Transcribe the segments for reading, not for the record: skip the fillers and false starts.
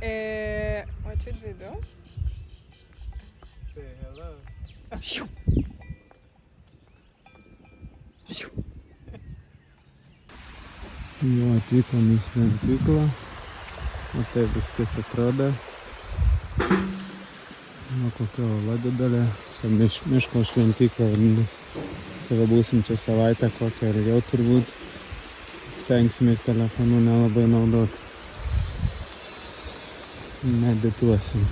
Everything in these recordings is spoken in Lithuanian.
What should we do? Say hello. Jo, atvykom į šventyklą. O taip viskas atrodo. Nu, kokia ola didelė. Čia miško šventykla. Tai būsim čia savaitę kokią ir jau turbūt stengsimės telefonu nelabai naudoti. Medituosim.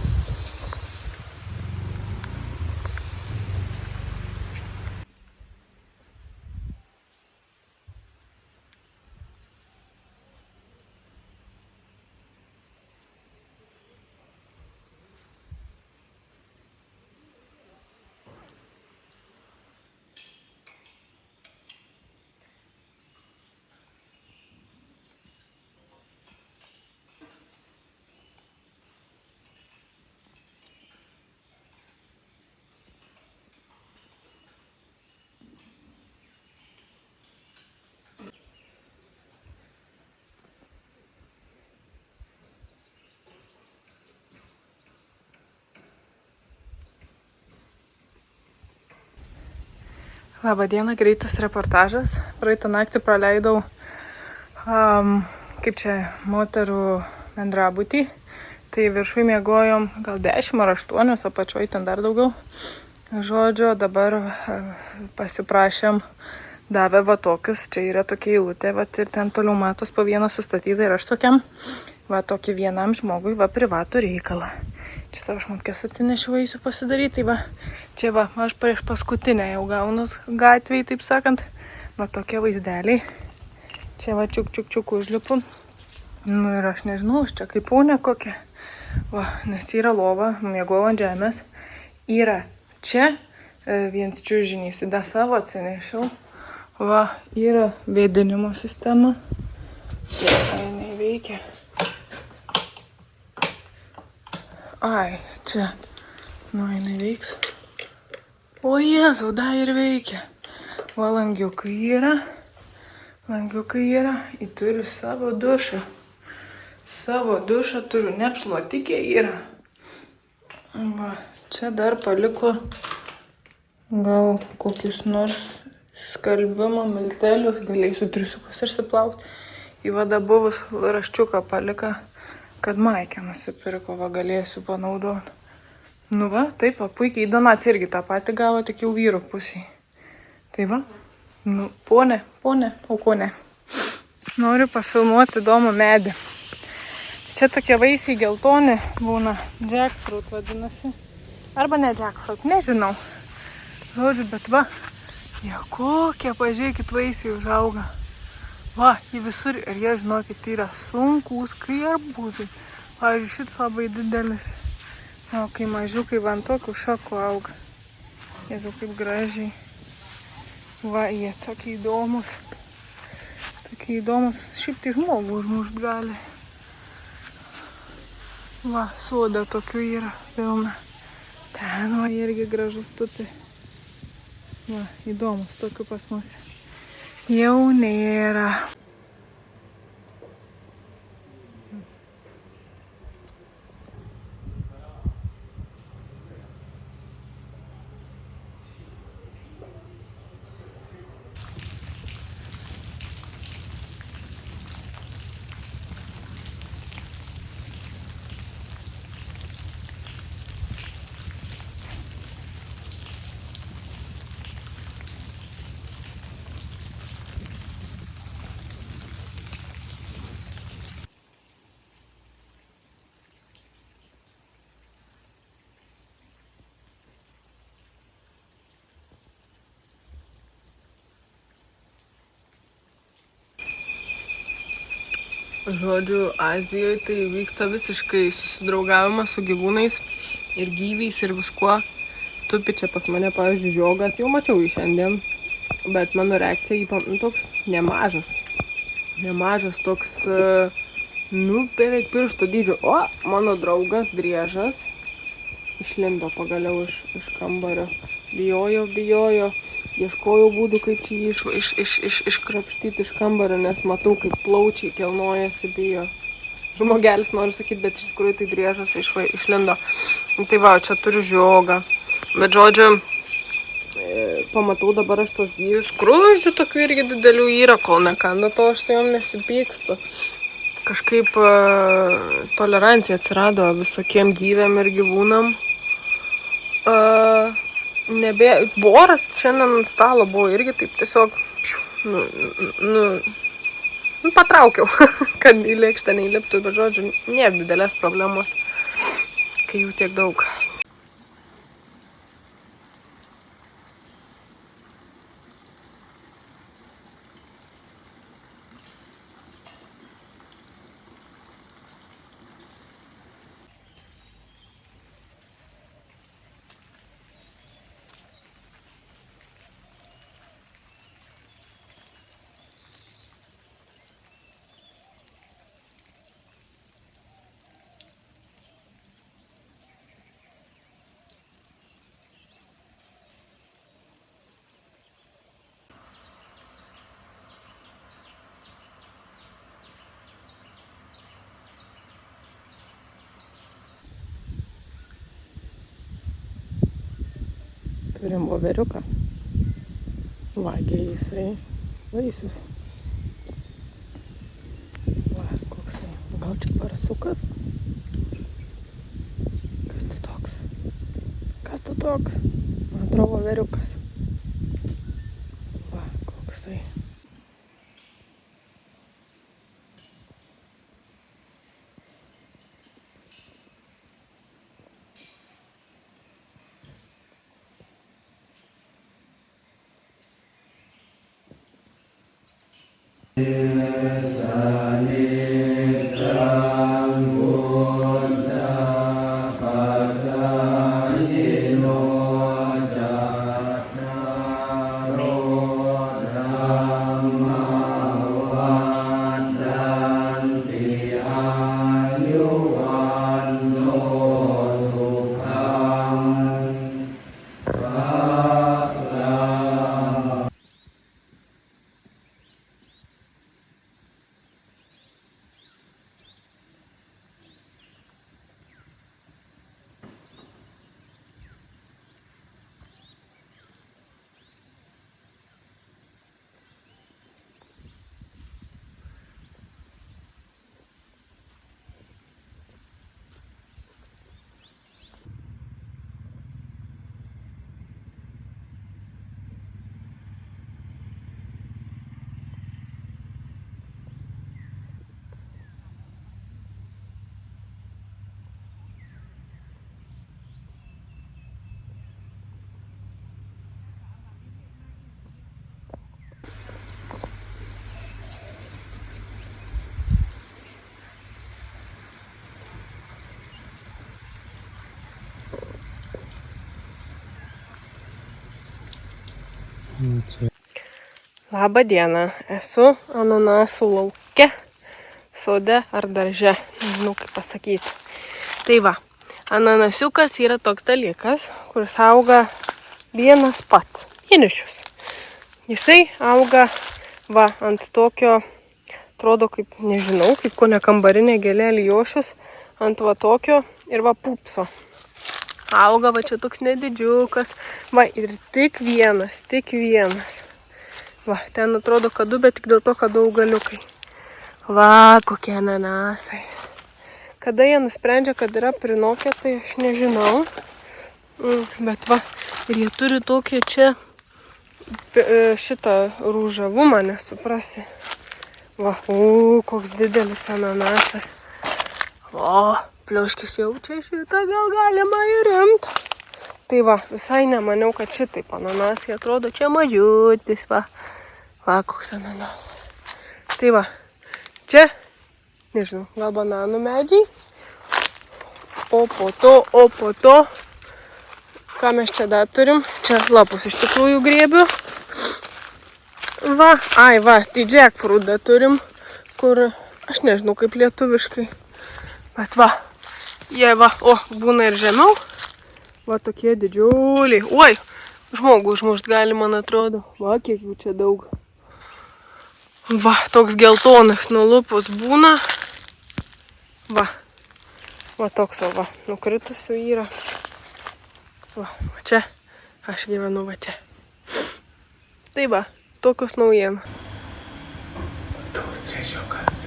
Labadiena, greitas reportažas. Praeitą naktį praleidau kaip čia moterų bendrabutį. Tai viršui miegojom gal 10 ar 8, apačioj ten dar daugiau. Žodžiu, dabar pasiprašėm, davė va tokius, čia yra tokia eilutė, va ir ten toliau matos po vieną sustatytą ir aš tokiam, va tokį vienam žmogui, va privatų reikalą. Čia savo šmutkės atsinešiau, eisiu pasidaryti, tai va, čia va, aš prieš paskutinę jau gaunus gatvėj, taip sakant, va tokie vaizdeliai. Čia va čiuk užlipu. Nu ir aš nežinau, aš čia kaip pūnė kokia. Va, nes yra lova, miegojau ant žemės. Yra čia viens čiužinys, da savo atsinešiau. Va, yra vėdinimo sistema. Čia jinai veikia. Ai, čia. Nu, jinai veiks. O Jėzau, da ir veikia. Va, langiukai yra. Į turiu savo dušą. Savo dušą turiu, net šluotikė yra. Va, čia dar paliko gal kokius nors skalbimo miltelius, galėsiu trisukus išsiplauti. Įvada buvus raščiuką palika, kad Maikė nusipirko, va galėsiu panaudoti. Nu va, taip, va, puikiai. Donacija irgi tą patį gavo, tik jau vyrų pusiai. Tai va, nu, ponė, o ko ne. Noriu pafilmuoti įdomų medį. Čia tokie vaisiai geltoni būna, jackfruit vadinasi. Arba ne jackfruit, nežinau. Žodžiu, bet va, jie kokie, pažiūrėkit, vaisiai užauga. Va, jie visur, ir jie, žinokit, yra sunkūs, kai arbūzai. Pavyzdžiui, šits labai didelis. O kai mažiukai ant tokių šakų auga. Jėzau, kaip gražiai. Va, jie tokie įdomus. Šiaip tai žmogų užmušt gali. Va, soda tokių yra pilna. Ten va, irgi gražus tupi. Va, įdomus tokių pas mus. Jau nėra. Žodžiu, Azijoje tai vyksta visiškai susidraugavimas su gyvūnais ir gyviais ir viskuo. Tupi čia pas mane, pavyzdžiui, žiogas, jau mačiau jį šiandien, bet mano reakcija jį toks nemažas. Nemažas toks, beveik piršto dydžio. O, mano draugas driežas išlindo pagaliau iš kambario. Bijojo. Ieškojau būdų, kaip čia jį iškrapštyti iš kambario, nes matau, kaip plaučiai kelnojasi, bijo. žmogelis, noriu sakyti, bet iš tikrųjų tai driežas išlindo. Tai va, čia turiu žiogą. Bet žodžiu, pamatau dabar aš tos gyvius skruzdžių, tokių irgi didelių yra, kol nekando, to aš su jom nesipykstu. Kažkaip tolerancija atsirado visokiem gyviam ir gyvūnam. Boras šiandien ant stalo buvo irgi taip tiesiog patraukiau, kad į lėkštę neįliptų, bet žodžiu, nėra didelės problemos, kai jų tiek daug. Turim voveriuką. Vagia jisai vaisius. Va, koksai. Gal čia barsukas? Kas tu toks? Man atrodo voveriukas. Va, koksai. Labą dieną, esu ananasų lauke, sode ar darže, nežinau kaip pasakyti. Tai va, ananasiukas yra toks dalykas, kuris auga vienas pats, vienišius. Jisai auga va ant tokio, atrodo kaip, nežinau, kaip kone kambarinė gėlė alijošius, ant va tokio ir va pupso. Auga va čia toks nedidžiukas, va ir tik vienas. Va, ten atrodo, kad du, bet tik dėl to, kad augaliukai. Va, kokie ananasai. Kada jie nusprendžia, kad yra prinokę, tai aš nežinau. Bet va, ir jie turi tokį čia šitą rūžavumą, nesuprasi. Va, koks didelis ananasas. O, pliauškis jau čia šitą gal galima įrimt. Tai va, visai nemaniau, kad šitaip ananasai atrodo čia mažiutis, va. Va, koks ananasas. Tai va, čia, nežinau, gal bananų medžiai. O po to, ką mes čia dar turim, čia lapus iš tikrųjų griebiu. Va, tai jackfruit dar turim, kur, aš nežinau kaip lietuviškai. Bet va, jie va, būna ir žemiau. Va, tokie didžiuliai. Oi, žmogų užmušt gali, man atrodo. Va, kiek jų čia daug. Va, toks geltonas nuo lupos būna. Va. Va toks va. Nukritusių yra. Va. Čia. Aš gyvenu va čia. Tai va. Tokios naujienos. Toks trečiukas.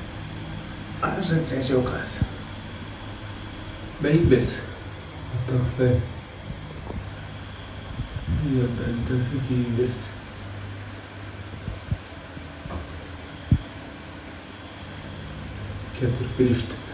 Aš trečiukas. Baiglis. Toksai. Juodantas gyvis. Keturpirštis.